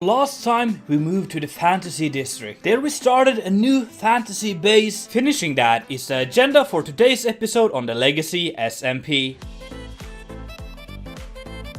Last time we moved to the fantasy district. There we started a new fantasy base. Finishing that is the agenda for today's episode on the Legacy SMP.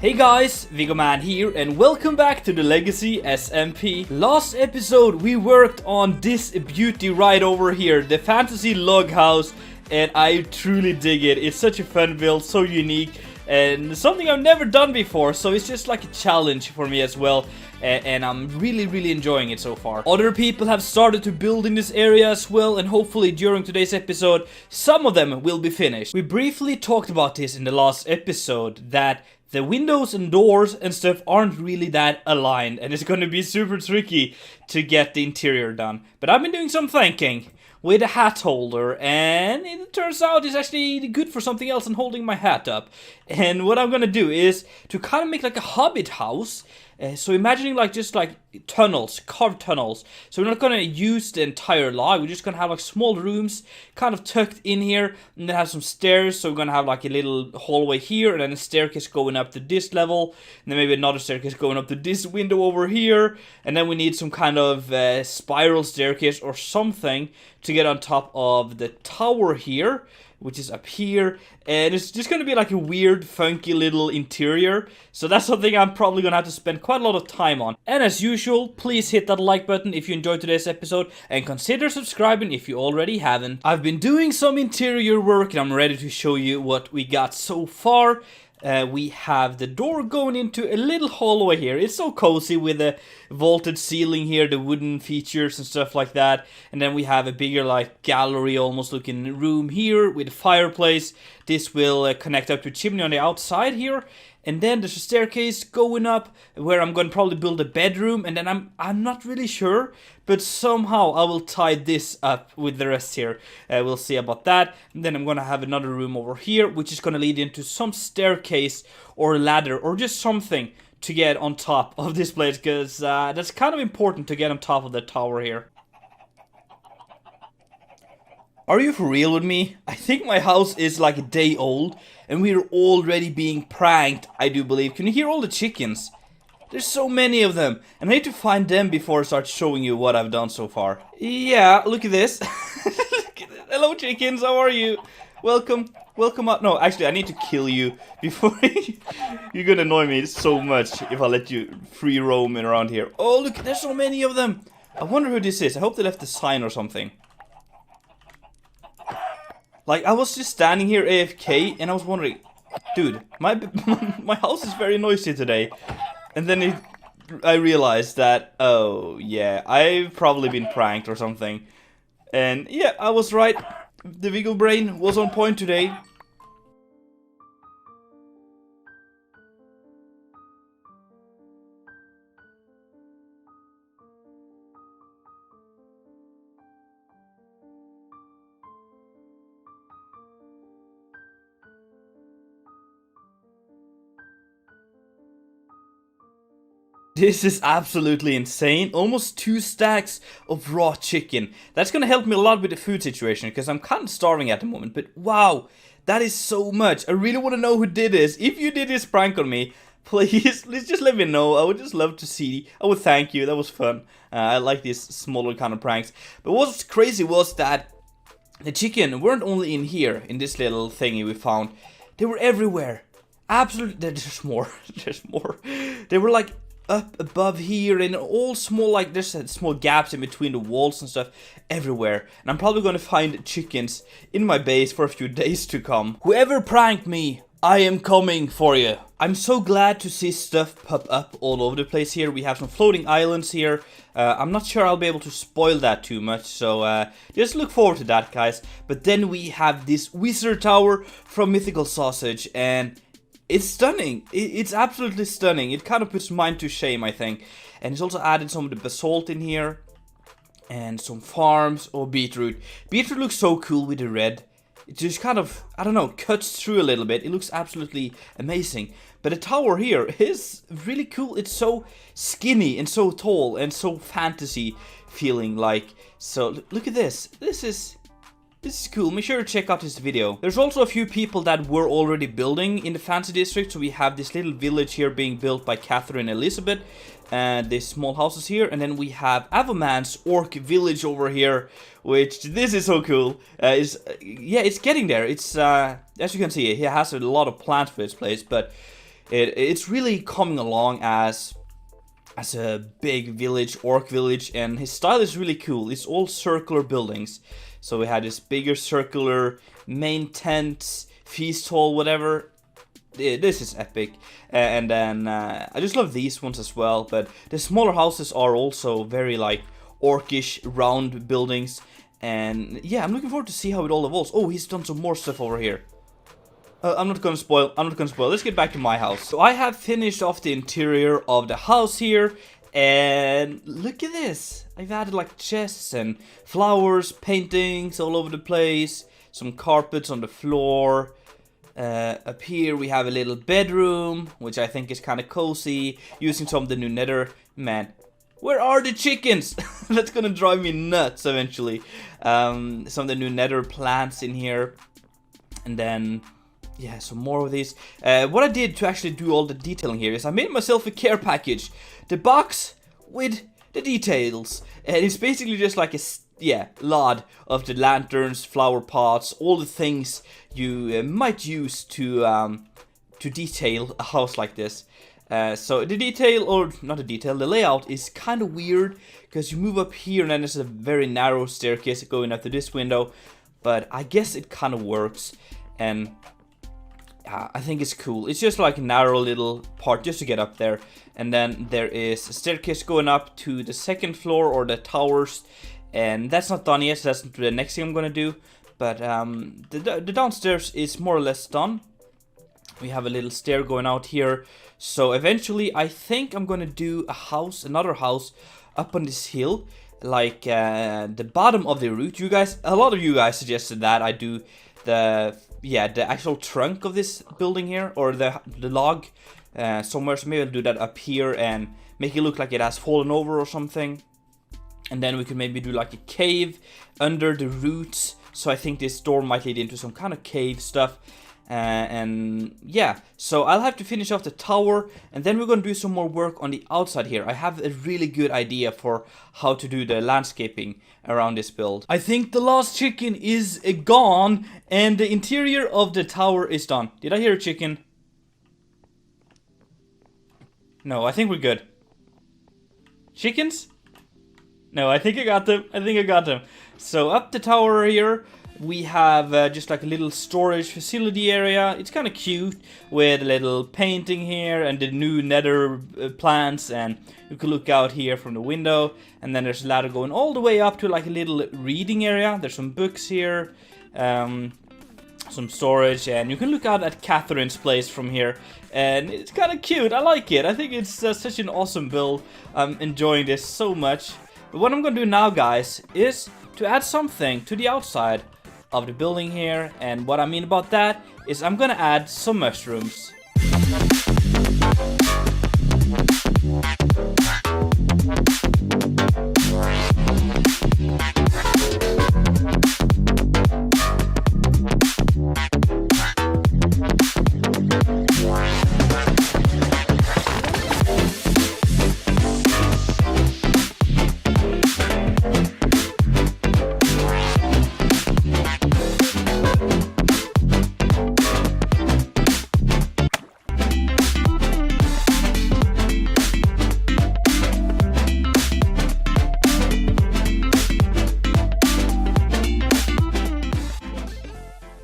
Hey guys, Viggoman here and welcome back to the Legacy SMP. Last episode we worked on this beauty right over here, the fantasy log house, and I truly dig it. It's such a fun build, so unique, and something I've never done before, so it's just like a challenge for me as well. And I'm really enjoying it so far. Other people have started to build in this area as well, and hopefully during today's episode some of them will be finished. We briefly talked about this in the last episode, that the windows and doors and stuff aren't really that aligned, and it's gonna be super tricky to get the interior done. But I've been doing some thinking with a hat holder, and it turns out it's actually good for something else than holding my hat up. And what I'm gonna do is to kind of make like a hobbit house. So imagining like just like tunnels, carved tunnels. So we're not gonna use the entire log, we're just gonna have like small rooms kind of tucked in here, and then have some stairs. So we're gonna have like a little hallway here, and then a staircase going up to this level, and then maybe another staircase going up to this window over here, and then we need some kind of spiral staircase or something to get on top of the tower here, which is up here, and it's just gonna be like a weird, funky little interior. So that's something I'm probably gonna have to spend quite a lot of time on. And as usual, please hit that like button if you enjoyed today's episode, and consider subscribing if you already haven't. I've been doing some interior work, and I'm ready to show you what we got so far. We have the door going into a little hallway here. It's so cozy with the vaulted ceiling here, the wooden features and stuff like that. And then we have a bigger like gallery almost looking room here with a fireplace. This will connect up to a chimney on the outside here. And then there's a staircase going up where I'm going to probably build a bedroom, and then I'm not really sure, but somehow I will tie this up with the rest here. We'll see about that. And then I'm going to have another room over here, which is going to lead into some staircase or ladder or just something to get on top of this place, because that's kind of important to get on top of the tower here. Are you for real with me? I think my house is like a day old, and we're already being pranked, I do believe. Can you hear all the chickens? There's so many of them, and I need to find them before I start showing you what I've done so far. Yeah, look at this. Hello chickens, how are you? Welcome up. No, actually I need to kill you before you're gonna annoy me so much if I let you free roaming around here. Oh look, there's so many of them. I wonder who this is. I hope they left a sign or something. Like, I was just standing here AFK, and I was wondering, dude, my house is very noisy today. And then I realized that, oh, yeah, I've probably been pranked or something. And, yeah, I was right. The Viggo brain was on point today. This is absolutely insane. Almost 2 stacks of raw chicken. That's gonna help me a lot with the food situation, because I'm kind of starving at the moment. But wow, that is so much. I really want to know who did this. If you did this prank on me, please just let me know. I would just love to see. I would thank you. That was fun. I like these smaller kind of pranks. But what was crazy was that the chicken weren't only in here, in this little thingy we found. They were everywhere. Absolutely. There's more. There's more. They were like up above here, and all small, like there's small gaps in between the walls and stuff everywhere. And I'm probably gonna find chickens in my base for a few days to come. Whoever pranked me, I am coming for you. I'm so glad to see stuff pop up all over the place here. We have some floating islands here. I'm not sure I'll be able to spoil that too much, so just look forward to that, guys. But then we have this wizard tower from Mythical Sausage, and it's stunning. It's absolutely stunning. It kind of puts mine to shame, I think. And it's also added some of the basalt in here. And some farms. Oh, beetroot. Beetroot looks so cool with the red. It just kind of, I don't know, cuts through a little bit. It looks absolutely amazing. But the tower here is really cool. It's so skinny and so tall and so fantasy feeling like. So look at this. This is cool. Make sure to check out this video. There's also a few people that were already building in the fantasy district. So we have this little village here being built by Catherine Elizabeth. and the small houses here, and then we have Avaman's orc village over here, which this is so cool. Yeah, it's getting there. It's as you can see, he has a lot of plans for this place, but it's really coming along as a big village, orc village, and his style is really cool. It's all circular buildings. So we had this bigger circular main tent, feast hall, whatever. This is epic. And then I just love these ones as well, but the smaller houses are also very like orcish round buildings, and yeah, I'm looking forward to see how it all evolves. Oh, he's done some more stuff over here. I'm not gonna spoil. Let's get back to my house. So I have finished off the interior of the house here, and look at this. I've added like chests and flowers, paintings all over the place, some carpets on the floor. Up here we have a little bedroom, which I think is kind of cozy, using some of the new nether. Man, where are the chickens? That's gonna drive me nuts eventually. Some of the new nether plants in here, and then yeah, some more of these. What I did to actually do all the detailing here is I made myself a care package, the box with the details, and it's basically just like a lot of the lanterns, flower pots, all the things you might use to detail a house like this. So the detail, or not the detail, the layout is kind of weird, because you move up here and then there's a very narrow staircase going up to this window, but I guess it kind of works, and I think it's cool. It's just like a narrow little part just to get up there, and then there is a staircase going up to the second floor, or the towers, and that's not done yet, so that's the next thing I'm gonna do. But the downstairs is more or less done. We have a little stair going out here, so eventually I think I'm gonna do another house up on this hill, like the bottom of the route. A lot of you guys suggested that I do the actual trunk of this building here, or the log somewhere, so maybe I'll do that up here and make it look like it has fallen over or something. And then we could maybe do like a cave under the roots, so I think this door might lead into some kind of cave stuff. And yeah, so I'll have to finish off the tower, and then we're gonna do some more work on the outside here. I have a really good idea for how to do the landscaping around this build. I think the last chicken is gone, and the interior of the tower is done. Did I hear a chicken? No, I think we're good. Chickens? No, I think I got them. So up the tower here, we have just like a little storage facility area. It's kind of cute, with a little painting here and the new nether plants, and you can look out here from the window, and then there's a ladder going all the way up to like a little reading area. There's some books here, some storage, and you can look out at Catherine's place from here, and it's kind of cute. I like it. I think it's such an awesome build. I'm enjoying this so much. But what I'm gonna do now, guys, is to add something to the outside of the building here, and what I mean about that is I'm gonna add some mushrooms.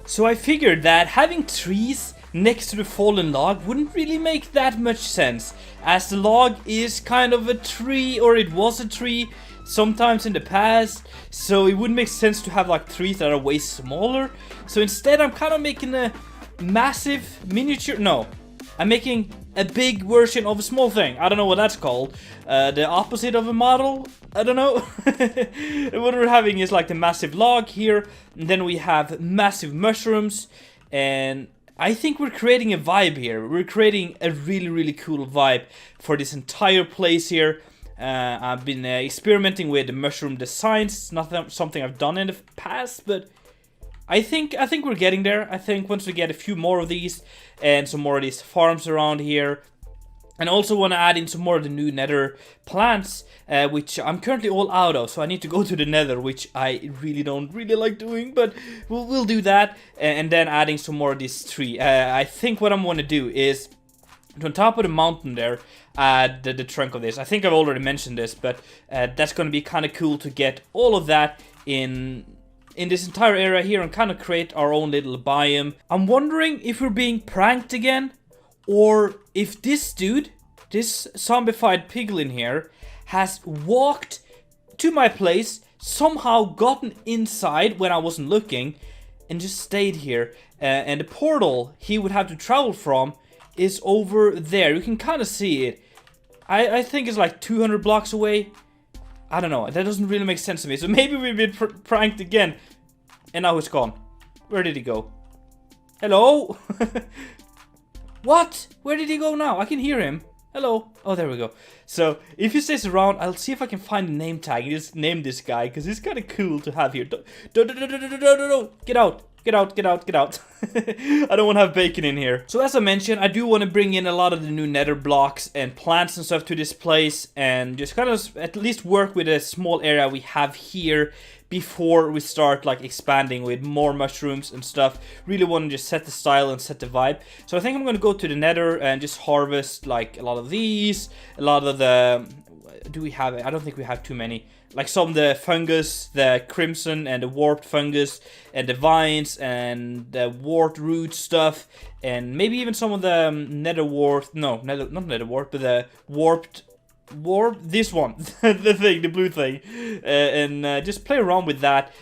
So I figured that having trees next to the fallen log wouldn't really make that much sense, as the log is kind of a tree, or it was a tree sometimes in the past, so it wouldn't make sense to have like trees that are way smaller. So instead I'm kind of making a massive miniature, no, I'm making a big version of a small thing. I don't know what that's called. The opposite of a model? I don't know. What we're having is like the massive log here, and then we have massive mushrooms, and I think we're creating a vibe here. We're creating a really, really cool vibe for this entire place here. I've been experimenting with the mushroom designs. It's not something I've done in the past, but I think we're getting there. I think once we get a few more of these and some more of these farms around here, And I also want to add in some more of the new nether plants, which I'm currently all out of. So I need to go to the nether, which I really don't like doing, but we'll do that. And then adding some more of this tree. I think what I'm going to do is, on top of the mountain there, add the trunk of this. I think I've already mentioned this, but that's going to be kind of cool to get all of that in this entire area here and kind of create our own little biome. I'm wondering if we're being pranked again, or if this dude, this zombified piglin here, has walked to my place, somehow gotten inside when I wasn't looking, and just stayed here. And the portal he would have to travel from is over there. You can kind of see it. I think it's like 200 blocks away. I don't know. That doesn't really make sense to me. So maybe we've been pranked again. And now it's gone. Where did he go? Hello? What? Where did he go now? I can hear him. Hello. Oh, there we go. So, if he stays around, I'll see if I can find a name tag and just name this guy, because he's kind of cool to have here. Get out. Get out, get out, get out. I don't want to have bacon in here. So as I mentioned, I do want to bring in a lot of the new nether blocks and plants and stuff to this place, and just kind of at least work with a small area we have here before we start like expanding with more mushrooms and stuff. Really want to just set the style and set the vibe. So I think I'm going to go to the nether and just harvest like a lot of these, a lot of the... Do we have it? I don't think we have too many. Like some of the fungus, the crimson and the warped fungus, and the vines and the wart root stuff, and maybe even some of the nether wart. No, not nether wart, but the warp. This one, the blue thing, and just play around with that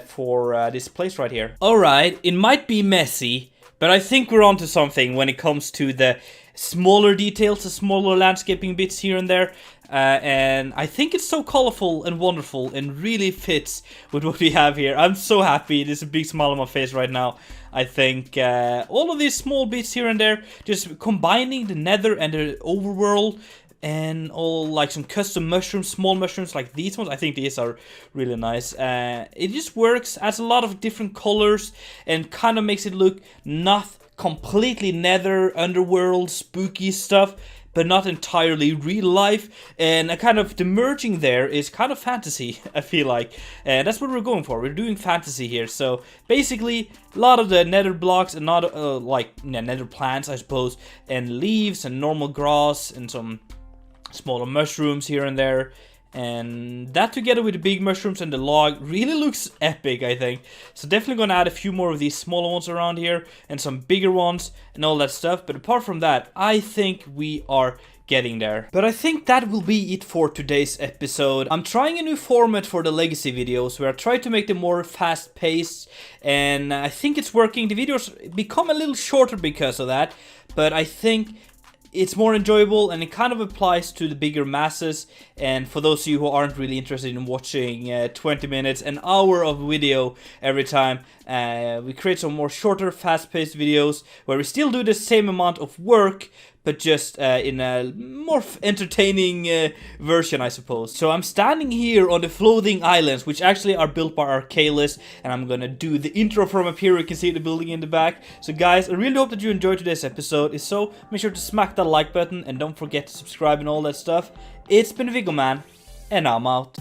for this place right here. All right, it might be messy, but I think we're onto something when it comes to the smaller details, the smaller landscaping bits here and there. And I think it's so colorful and wonderful and really fits with what we have here. I'm so happy. There's a big smile on my face right now. I think all of these small bits here and there, just combining the nether and the overworld, and all like some custom mushrooms, small mushrooms like these ones. I think these are really nice. It just works, adds a lot of different colors and kind of makes it look not completely nether, underworld, spooky stuff, but not entirely real life. And kind of the merging there is kind of fantasy, I feel like. And that's what we're going for. We're doing fantasy here. So basically, a lot of the nether blocks and not nether plants, I suppose, and leaves and normal grass and some smaller mushrooms here and there. And that together with the big mushrooms and the log really looks epic, I think. So definitely gonna add a few more of these smaller ones around here and some bigger ones and all that stuff. But apart from that, I think we are getting there. But I think that will be it for today's episode. I'm trying a new format for the legacy videos where I try to make them more fast-paced, and I think it's working. The videos become a little shorter because of that, but I think it's more enjoyable, and it kind of applies to the bigger masses. And for those of you who aren't really interested in watching 20 minutes, an hour of video every time, we create some more shorter, fast-paced videos where we still do the same amount of work, but just in a more entertaining version, I suppose. So I'm standing here on the floating islands, which actually are built by Arcalis, and I'm gonna do the intro from up here. You can see the building in the back. So guys, I really hope that you enjoyed today's episode. If so, make sure to smack that like button, and don't forget to subscribe and all that stuff. It's been Viggoman, and I'm out.